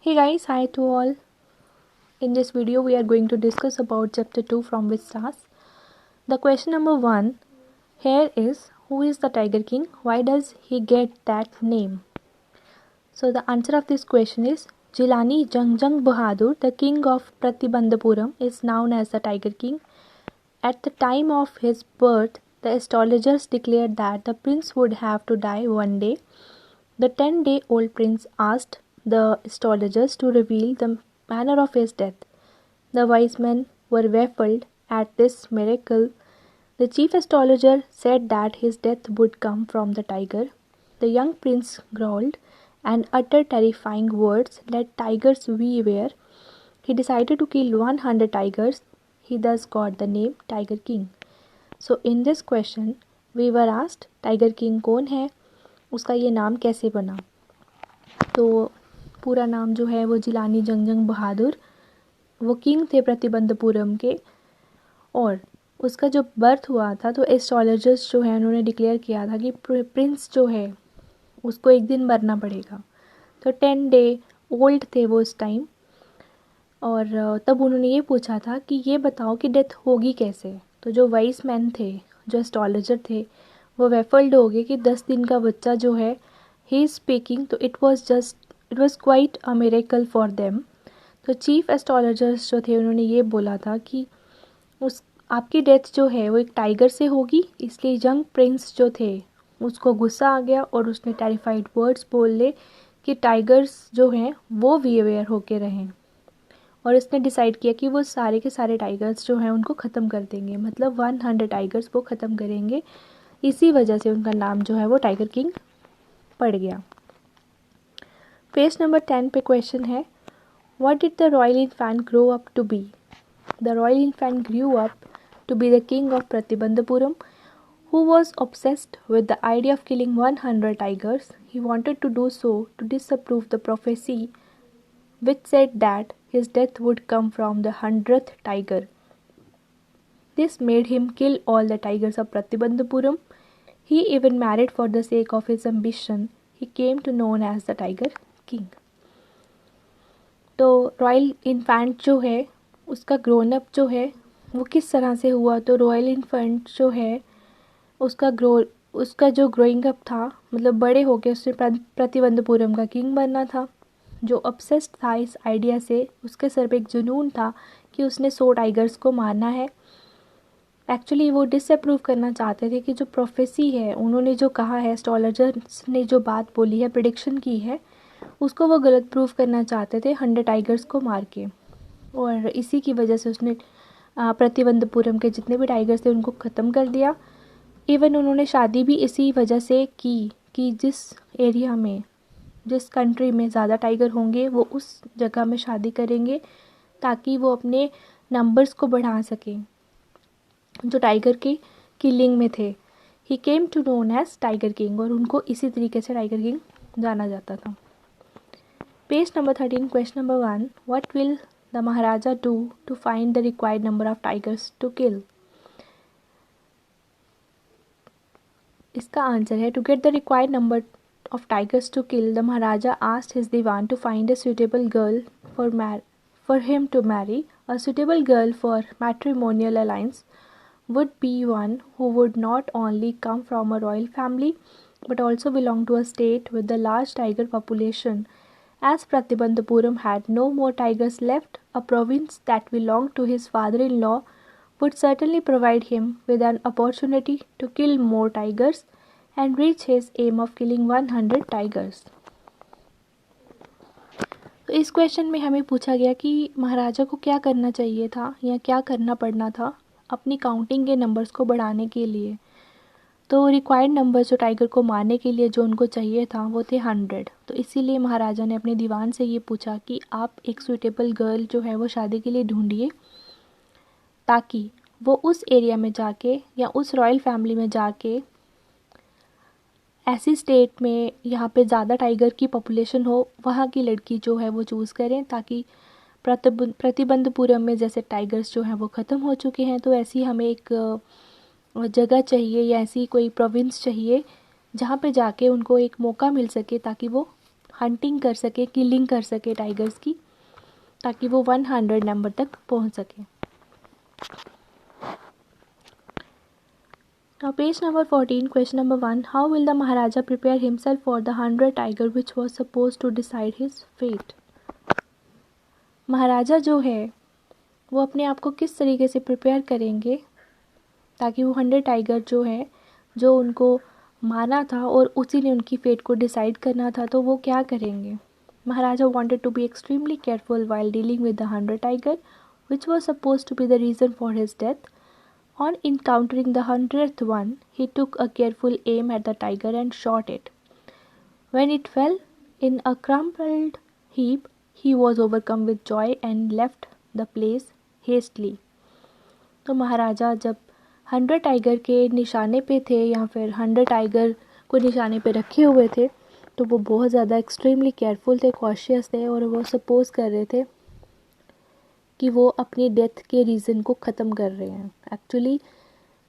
Hey guys, hi to all. In this video, we are going to discuss about chapter 2 from which stars. The question number 1 here is, who is the Tiger King? Why does he get that name? So the answer of this question is, Jilani Jangjang Bahadur, the king of Pratibandhapuram, is known as the Tiger King. At the time of his birth, the astrologers declared that the prince would have to die one day. The 10-day-old prince asked the astrologers to reveal the manner of his death. The wise men were baffled at this miracle. The chief astrologer said that his death would come from the tiger. The young prince growled and uttered terrifying words, "Let tigers beware." He decided to kill 100 tigers. He thus got the name Tiger King. So in this question, we were asked, Tiger King कौन है, उसका ये नाम कैसे बना? तो पूरा नाम जो है वो जिलानी जंगजंग बहादुर, वो किंग थे प्रतिबंधपुरम के, और उसका जो बर्थ हुआ था तो एस्ट्रोलॉजर्स जो है उन्होंने डिक्लेयर किया था कि प्रिंस जो है उसको एक दिन मरना पड़ेगा. तो 10 डे ओल्ड थे वो उस टाइम, और तब उन्होंने ये पूछा था कि ये बताओ कि डेथ होगी कैसे. तो जो वाइस मैन थे, जो एस्ट्रोलॉजर थे, वो वेफल्ड हो गए कि 10 दिन का बच्चा जो है ही इज़ स्पीकिंग. तो it was quite a miracle for them. तो चीफ एस्ट्रोलॉजर्स जो थे उन्होंने ये बोला था कि आपकी डेथ जो है वो एक टाइगर से होगी. इसलिए यंग प्रिंस जो थे उसको गुस्सा आ गया और उसने टेरिफाइड वर्ड्स बोल ले कि टाइगर्स जो हैं वो अवेयर होके रहें, और इसने डिसाइड किया कि वो सारे के सारे टाइगर्स जो हैं उनको ख़त्म कर देंगे, मतलब 100 टाइगर्स वो ख़त्म करेंगे. इसी वजह से उनका नाम जो है वो टाइगर किंग पड़ गया. पेज नंबर 10 पे क्वेश्चन है, what did the royal infant grow up to be? The royal infant grew up to be the king of Pratibandhapuram, who was obsessed with the idea of killing 100 tigers. He wanted to do so to disprove the prophecy which said that his death would come from the 100th tiger. This made him kill all the tigers of Pratibandhapuram. He even married for the sake of his ambition. He came to known as the Tiger King. तो royal infant जो है उसका grown up जो है वो किस तरह से हुआ? तो रॉयल इन्फेंट जो है उसका जो ग्रोइंग अप था, मतलब बड़े होके उसने प्रतिबंधपुरम का किंग बनना था. जो ऑब्सेस्ड था इस आइडिया से, उसके सर पे एक जुनून था कि उसने 100 टाइगर्स को मारना है. एक्चुअली वो डिसअप्रूव करना चाहते थे कि जो प्रोफेसी है, उन्होंने जो कहा है, एस्ट्रोलॉजर्स ने जो बात बोली है, प्रिडिक्शन की है, उसको वो गलत प्रूव करना चाहते थे 100 टाइगर्स को मार के. और इसी की वजह से उसने प्रतिबंधपुरम के जितने भी टाइगर्स थे उनको ख़त्म कर दिया. इवन उन्होंने शादी भी इसी वजह से की कि जिस एरिया में, जिस कंट्री में ज़्यादा टाइगर होंगे वो उस जगह में शादी करेंगे ताकि वो अपने नंबर्स को बढ़ा सकें जो टाइगर के किलिंग में थे. He came to known as tiger king, और उनको इसी तरीके से टाइगर किंग जाना जाता था. Page number 13 question number 1, what will the Maharaja do to find the required number of tigers to kill? इसका आंसर है, to get the required number of tigers to kill, the Maharaja asked his Diwan to find a suitable girl for him to marry. A suitable girl for matrimonial alliance would be one who would not only come from a royal family but also belong to a state with a large tiger population. As Pratibandhapuram had no more tigers left, a province that belonged to his father-in-law would certainly provide him with an opportunity to kill more tigers and reach his aim of killing 100 tigers. तो इस question में हमें पूछा गया कि महाराजा को क्या करना चाहिए था या क्या करना पड़ना था अपनी काउंटिंग के नंबर्स को बढ़ाने के लिए. तो रिक्वायर्ड नंबर जो टाइगर को मारने के लिए जो उनको चाहिए था वो थे 100. तो इसीलिए महाराजा ने अपने दीवान से ये पूछा कि आप एक सूटेबल गर्ल जो है वो शादी के लिए ढूंढिए ताकि वो उस एरिया में जाके या उस रॉयल फैमिली में जाके ऐसी स्टेट में यहाँ पे ज़्यादा टाइगर की पॉपुलेशन हो, वहाँ की लड़की जो है वो चूज़ करें ताकि प्रतिबंधपुरम में जैसे टाइगर्स जो हैं वो ख़त्म हो चुके हैं, तो ऐसी हमें एक जगह चाहिए या ऐसी कोई प्रोविंस चाहिए जहाँ पे जाके उनको एक मौका मिल सके ताकि वो हंटिंग कर सके, किलिंग कर सके टाइगर्स की, ताकि वो 100 नंबर तक पहुंच सके। Now page number 14, question number 1. How will the Maharaja prepare himself for the 100 tiger which was supposed to decide his fate? महाराजा जो है वो अपने आप को किस तरीके से प्रिपेयर करेंगे ताकि वो 100 टाइगर जो है, जो उनको मारना था और उसी ने उनकी फेट को डिसाइड करना था, तो वो क्या करेंगे? महाराजा wanted to be extremely careful while dealing with the 100 tiger which was supposed to be the reason for his death. On encountering the 100th one, he took a careful aim at the tiger and shot it. When it fell in a crumpled heap, he was overcome with joy and left the place hastily. तो महाराजा जब 100 tiger के निशाने पे थे या फिर 100 tiger को निशाने पे रखे हुए थे, तो वो बहुत ज़्यादा एक्सट्रीमली केयरफुल थे, कॉशियस थे, और वो सपोज कर रहे थे कि वो अपनी डेथ के रीज़न को ख़त्म कर रहे हैं। एक्चुअली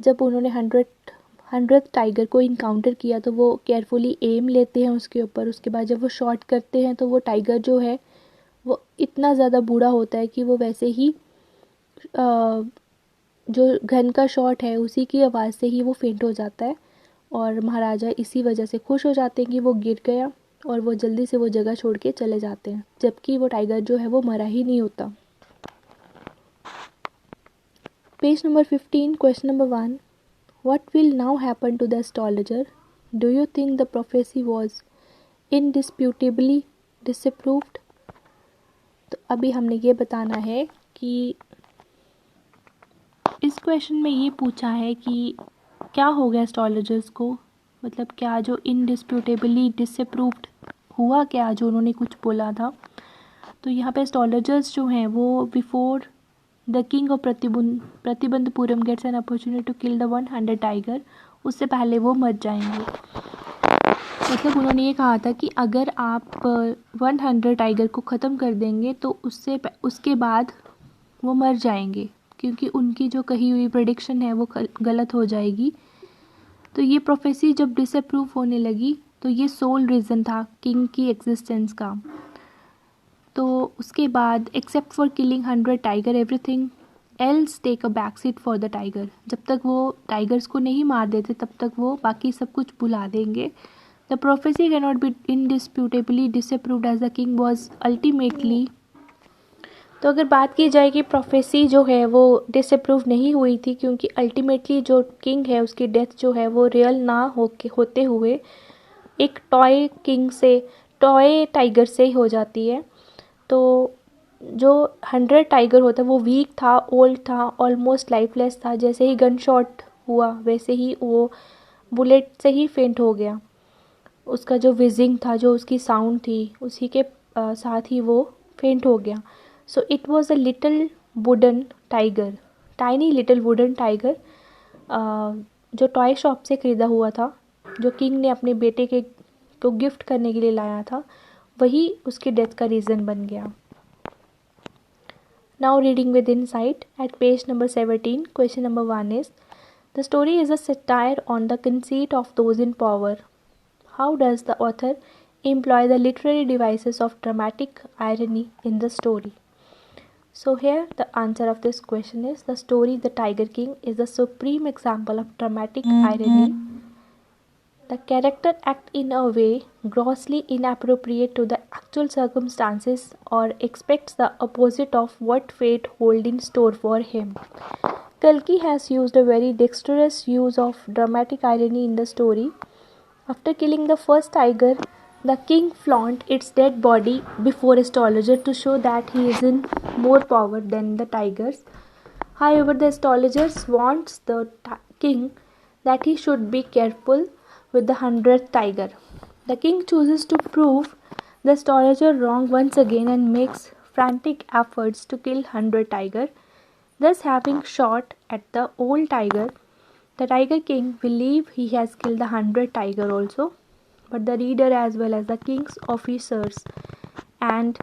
जब उन्होंने 100th टाइगर को इनकाउंटर किया तो वो केयरफुली एम लेते हैं उसके ऊपर, उसके बाद जब वो शॉट करते हैं तो वो टाइगर जो है वो इतना ज़्यादा बूढ़ा होता है कि वो वैसे ही जो गन का शॉट है उसी की आवाज़ से ही वो फेंट हो जाता है, और महाराजा इसी वजह से खुश हो जाते हैं कि वो गिर गया, और वो जल्दी से वो जगह छोड़ के चले जाते हैं, जबकि वो टाइगर जो है वो मरा ही नहीं होता। Page number 15, question number 1. What will now happen to the astrologer? Do you think the prophecy was indisputably disapproved? तो अभी हमने ये बताना है कि इस क्वेश्चन में ये पूछा है कि क्या हो गया एस्ट्रोलॉजर्स को, मतलब क्या जो इनडिस्प्यूटेबली डिसअप्रूव्ड हुआ, क्या जो उन्होंने कुछ बोला था। तो यहाँ पे एस्ट्रोलॉजर्स जो हैं वो before the king of Pratibandhapuram gets an opportunity to kill the 100 tiger, उससे पहले वो मर जाएंगे। मतलब उन्होंने ये कहा था कि अगर आप 100 टाइगर को ख़त्म कर देंगे तो उसके बाद वो मर जाएंगे, क्योंकि उनकी जो कही हुई प्रेडिक्शन है वो गलत हो जाएगी। तो ये प्रोफेसी जब डिसअप्रूव होने लगी तो ये सोल रीज़न था किंग की एग्जिस्टेंस का। तो उसके बाद except for killing 100 tiger everything else take a back seat for the tiger. जब तक वो टाइगर्स को नहीं मार देते तब तक वो बाकी सब कुछ भुला देंगे। The prophecy can not be indisputably disapproved as the king was ultimately. तो अगर बात की जाए कि प्रोफेसी जो है वो डिसअप्रूव नहीं हुई थी, क्योंकि अल्टीमेटली जो किंग है उसकी डेथ जो है वो रियल ना होते हुए एक टॉय टाइगर से हो जाती है। तो जो 100 टाइगर होता है वो वीक था, ओल्ड था, ऑलमोस्ट लाइफलेस था। जैसे ही गन शॉट हुआ वैसे ही वो बुलेट से ही फेंट हो गया। उसका जो विजिंग था, जो उसकी साउंड थी, उसी के साथ ही वो फेंट हो गया। So it was a little wooden tiger, tiny little wooden tiger, जो टॉय शॉप से ख़रीदा हुआ था, जो किंग ने अपने बेटे को गिफ्ट करने के लिए लाया था, वही उसकी डेथ का रीज़न बन गया। Now reading with insight at page number 17, question number 1 is the story is a satire on the conceit of those in power. How does the author employ the literary devices of dramatic irony in the story? So here the answer of this question is the story The Tiger King is the supreme example of dramatic irony. The character act in a way grossly inappropriate to the actual circumstances or expects the opposite of what fate hold in store for him. Kalki has used a very dexterous use of dramatic irony in the story. After killing the first tiger, the king flaunt its dead body before astrologer to show that he is in more power than the tigers. However, the astrologers wants the king that he should be careful with the 100th tiger. The king chooses to prove the astrologer wrong once again and makes frantic efforts to kill 100 tiger. Thus, having shot at the old tiger, the Tiger King believes he has killed the 100 tiger also, but the reader as well as the king's officers and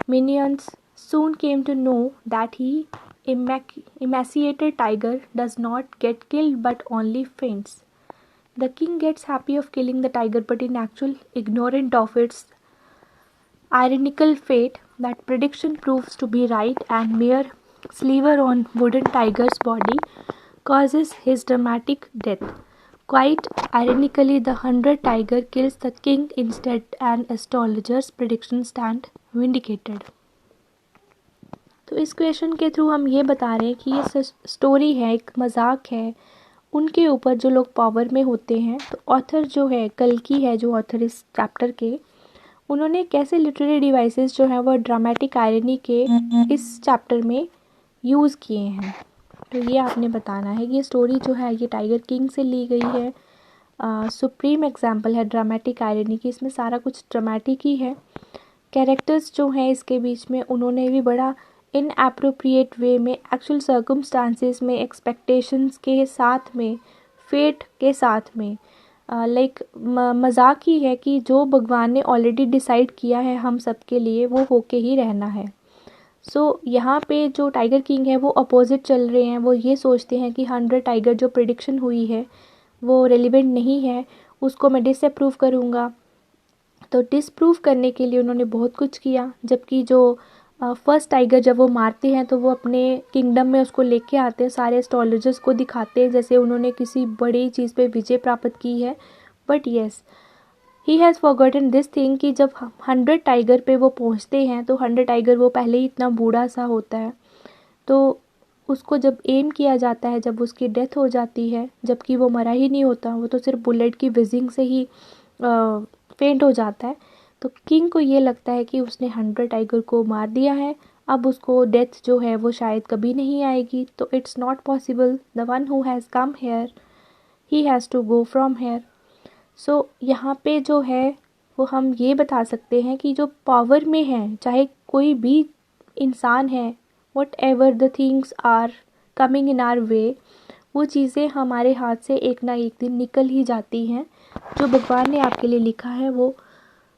minions soon came to know that he emaciated tiger does not get killed but only faints. The king gets happy of killing the tiger, but in actual ignorant of its ironical fate that prediction proves to be right and mere sliver on wooden tiger's body causes his dramatic death. Quite ironically, the 100 tiger kills the king instead and astrologer's prediction stand vindicated. तो इस question के through हम ये बता रहे हैं कि ये स्टोरी है, एक मजाक है उनके ऊपर जो लोग पावर में होते हैं. तो ऑथर जो है, कल्कि है जो ऑथर इस चैप्टर के, उन्होंने कैसे लिटरेरी डिवाइसेस जो है वो ड्रामेटिक आयरनी के इस चैप्टर में यूज़ किए हैं. तो ये आपने बताना है. ये स्टोरी जो है ये टाइगर किंग से ली गई है. सुप्रीम एग्जाम्पल है ड्रामेटिक आयरनी की. इसमें सारा कुछ ड्रामेटिक ही है. कैरेक्टर्स जो हैं इसके बीच में उन्होंने भी बड़ा इन एप्रोप्रिएट वे में एक्चुअल सर्कमस्टांसेस में, एक्सपेक्टेशंस के साथ में, फेट के साथ में, लाइक मजाक ही है कि जो भगवान ने ऑलरेडी डिसाइड किया है हम सब के लिए वो होके ही रहना है. सो यहाँ पे जो टाइगर किंग है वो अपोजिट चल रहे हैं. वो ये सोचते हैं कि 100 टाइगर जो प्रिडिक्शन हुई है वो रेलिवेंट नहीं है, उसको मैं डिसअप्रूव करूँगा. तो डिसप्रूव करने के लिए उन्होंने बहुत कुछ किया. जबकि जो फर्स्ट टाइगर जब वो मारते हैं तो वो अपने किंगडम में उसको लेके आते हैं, सारे एस्ट्रोलॉजर्स को दिखाते हैं जैसे उन्होंने किसी बड़ी चीज़ पे विजय प्राप्त की है. But yes, he has forgotten this thing कि जब 100 टाइगर पे वो पहुंचते हैं तो 100 टाइगर वो पहले ही इतना बूढ़ा सा होता है. तो उसको जब एम किया जाता है, जब उसकी डेथ हो जाती है, जबकि वो मरा ही नहीं होता, वो तो सिर्फ बुलेट की विजिंग से ही फेंट हो जाता है. तो किंग को ये लगता है कि उसने 100 टाइगर को मार दिया है, अब उसको डेथ जो है वो शायद कभी नहीं आएगी. तो it's not possible. The one who has come here he has to go from here. So यहाँ पे जो है वो हम ये बता सकते हैं कि जो पावर में है, चाहे कोई भी इंसान है, whatever the things are coming in our way, वो चीज़ें हमारे हाथ से एक ना एक दिन निकल ही जाती हैं. जो भगवान ने आपके लिए लिखा है वो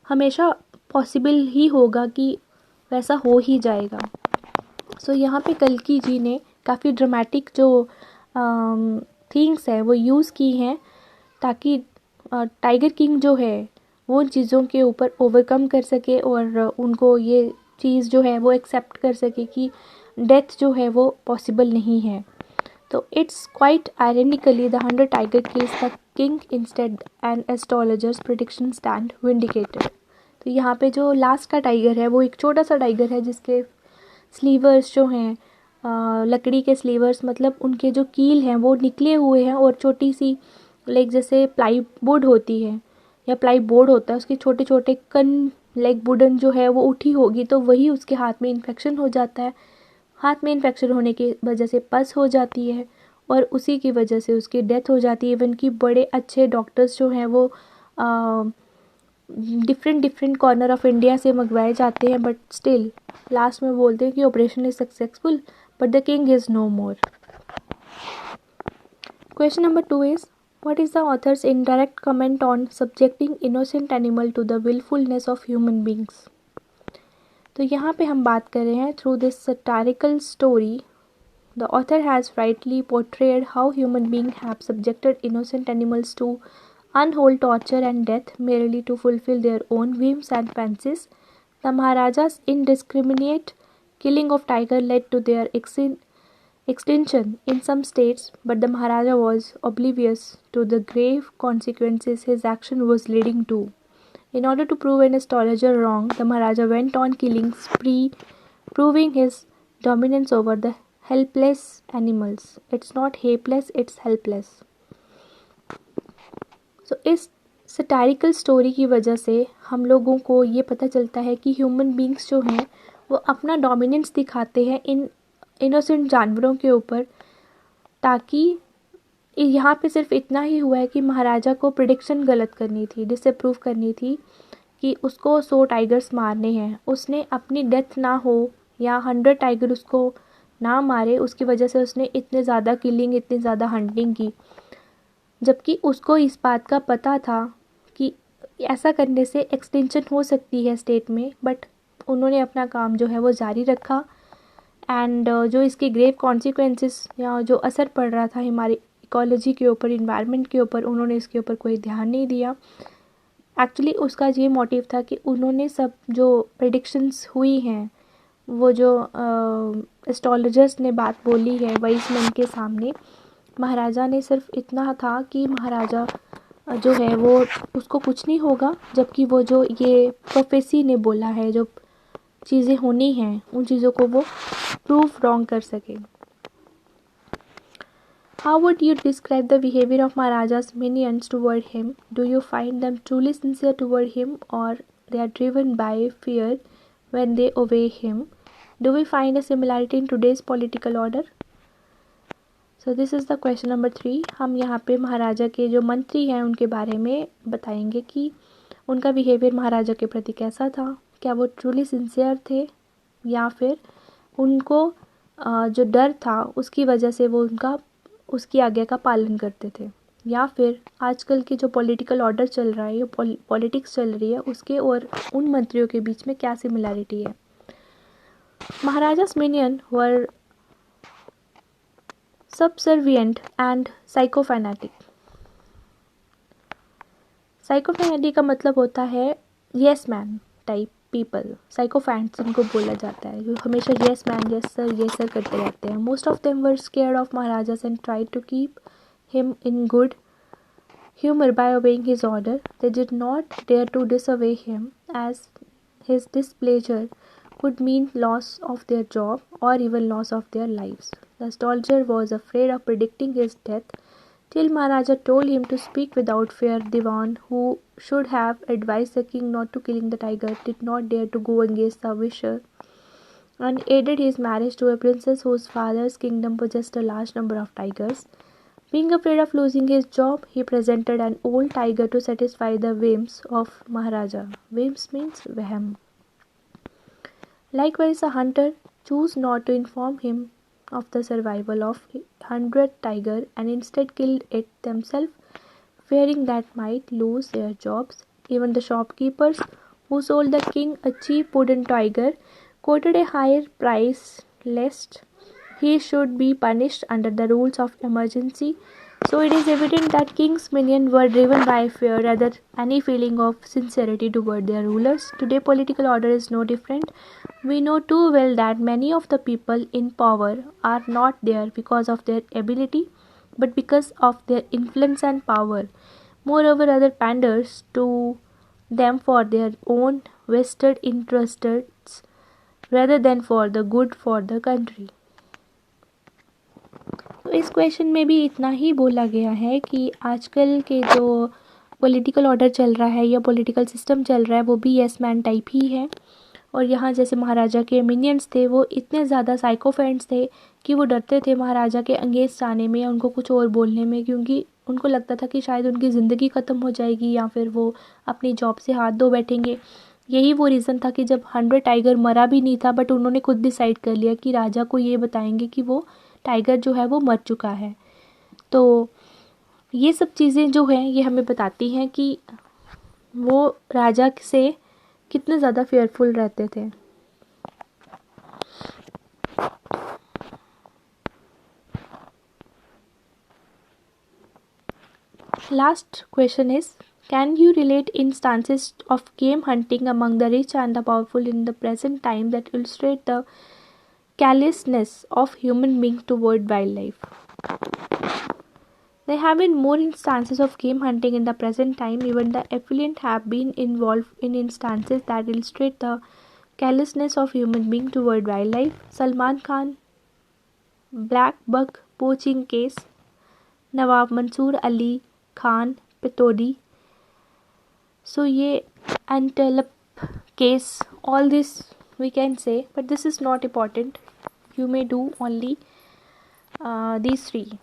हमेशा पॉसिबल ही होगा कि वैसा हो ही जाएगा. सो यहाँ पे कल्कि जी ने काफ़ी ड्रामेटिक जो थिंग्स है वो यूज़ की हैं ताकि टाइगर किंग जो है वो उन चीज़ों के ऊपर ओवरकम कर सके और उनको ये चीज़ जो है वो एक्सेप्ट कर सके कि डेथ जो है वो पॉसिबल नहीं है. तो it's quite ironically the 100 tiger kills the king instead and astrologers prediction stand vindicated. तो यहाँ पे जो लास्ट का टाइगर है वो एक छोटा सा टाइगर है जिसके स्लीवर्स जो हैं, लकड़ी के स्लीवर्स, मतलब उनके जो कील हैं वो निकले हुए हैं और छोटी सी लाइक जैसे प्लाईवुड होती है या प्लाईबोर्ड होता है उसके छोटे छोटे कन, लाइक वुडन जो है वो उठी होगी तो वही उसके हाथ में इन्फेक्शन हो जाता है. हाथ में इन्फेक्शन होने की वजह से पस हो जाती है और उसी की वजह से उसकी डेथ हो जाती है. इवन कि बड़े अच्छे डॉक्टर्स जो हैं वो डिफरेंट कॉर्नर ऑफ इंडिया से मंगवाए जाते हैं, बट स्टिल लास्ट में बोलते हैं कि operation is successful but the king is no more. Question number 2 is what is the author's indirect comment on subjecting innocent animal to the willfulness of human beings. तो यहाँ पे हम बात कर रहे हैं through this satirical story the author has rightly portrayed how human beings have subjected innocent animals to untold torture and death merely to fulfill their own whims and fancies. The Maharaja's indiscriminate killing of tiger led to their extinction in some states, but the Maharaja was oblivious to the grave consequences his action was leading to. In order to prove an astrologer wrong, the Maharaja went on killing spree, proving his dominance over the helpless animals. It's not helpless, it's helpless. So इस satirical story की वजह से हम लोगों को ये पता चलता है कि ह्यूमन बींग्स जो हैं वो अपना डोमिनेंस दिखाते हैं इन इनोसेंट जानवरों के ऊपर, ताकि यहाँ पे सिर्फ इतना ही हुआ है कि महाराजा को प्रेडिक्शन गलत करनी थी, डिसअप्रूव करनी थी कि उसको 100 टाइगर्स मारने हैं. उसने अपनी डेथ ना हो या 100 टाइगर उसको ना मारे, उसकी वजह से उसने इतने ज़्यादा किलिंग, इतनी ज़्यादा हंटिंग की, जबकि उसको इस बात का पता था कि ऐसा करने से एक्सटेंशन हो सकती है स्टेट में, बट उन्होंने अपना काम जो है वो जारी रखा. एंड जो इसके ग्रेव कॉन्सिक्वेंसेस या जो असर पड़ रहा था हमारी इकोलॉजी के ऊपर, इन्वायरमेंट के ऊपर, उन्होंने इसके ऊपर कोई ध्यान नहीं दिया. एक्चुअली उसका ये मोटिव था कि उन्होंने सब जो प्रेडिक्शंस हुई हैं, वो जो एस्ट्रोलॉजर्स ने बात बोली है वाइज मैन के सामने, महाराजा ने सिर्फ इतना था कि महाराजा जो है वो उसको कुछ नहीं होगा, जबकि वो जो ये प्रोफेसी ने बोला है, जो चीज़ें होनी हैं उन चीज़ों को वो प्रूव रॉन्ग कर सके. How would you describe the behavior of Maharaja's minions toward him? Do you find them truly sincere toward him, or they are driven by fear when they obey him? Do we find a similarity in today's political order? So this is the question number 3. हम यहाँ पे महाराजा के जो मंत्री हैं उनके बारे में बताएंगे कि उनका बिहेवियर महाराजा के प्रति कैसा था, क्या वो ट्रूली सिंसियर थे, या फिर उनको जो डर था उसकी वजह से वो उसकी आज्ञा का पालन करते थे, या फिर आजकल के जो पॉलिटिकल ऑर्डर चल रहा है, ये पॉलिटिक्स चल रही है, उसके और उन मंत्रियों के बीच में क्या सिमिलैरिटी है. महाराजा's minion were subservient and psychophantic. साइकोफैनेटिक का मतलब होता है येस मैन टाइप पीपल. साइकोफैंट्स इनको बोला जाता है, जो हमेशा येस मैन येस सर करते रहते हैं. Most of them were scared of Maharaja and tried to keep him in good humor by obeying his order. They did not dare to disobey him, as his displeasure could mean loss of their job or even loss of their lives. The astrologer was afraid of predicting his death till Maharaja told him to speak without fear. Diwan, who should have advised the king not to killing the tiger, did not dare to go against the wisher and aided his marriage to a princess whose father's kingdom possessed a large number of tigers. Being afraid of losing his job, he presented an old tiger to satisfy the whims of Maharaja. Whims means vahm. Likewise, a hunter chose not to inform him of the survival of 100 tiger and instead killed it themselves, fearing that might lose their jobs. Even the shopkeepers who sold the king a cheap wooden tiger quoted a higher price lest he should be punished under the rules of emergency. So it is evident that king's minions were driven by fear rather than any feeling of sincerity toward their rulers. Today political order is no different. We know too well that many of the people in power are not there because of their ability, but because of their influence and power. Moreover, other panders to them for their own vested interests rather than for the good for the country. तो इस question में भी इतना ही बोला गया है कि आजकल के जो पॉलिटिकल ऑर्डर चल रहा है या पॉलिटिकल सिस्टम चल रहा है वो भी यस मैन टाइप ही है. और यहाँ जैसे महाराजा के मिनियंस थे वो इतने ज़्यादा साइकोफेंट्स थे कि वो डरते थे महाराजा के अगेंस्ट आने में या उनको कुछ और बोलने में, क्योंकि उनको लगता था कि शायद उनकी ज़िंदगी ख़त्म हो जाएगी या फिर वो अपनी जॉब से हाथ धो बैठेंगे. यही वो रीज़न था कि जब 100 टाइगर मरा भी नहीं था, बट उन्होंने खुद डिसाइड कर लिया कि राजा को ये बताएंगे कि वो टाइगर जो है वो मर चुका है. तो ये सब चीज़ें जो हैं ये हमें बताती हैं कि वो राजा से कितने ज़्यादा फेयरफुल रहते थे. Last question is, can you relate instances of game hunting among the rich and the powerful in the present time that illustrate the carelessness of human beings toward wildlife? There have been more instances of game hunting in the present time. Even the affluent have been involved in instances that illustrate the carelessness of human beings toward wildlife. Salman Khan black buck poaching case, Nawab Mansoor Ali Khan Pitodi. So ये antelope case, all this we can say, but this is not important. You may do only these three.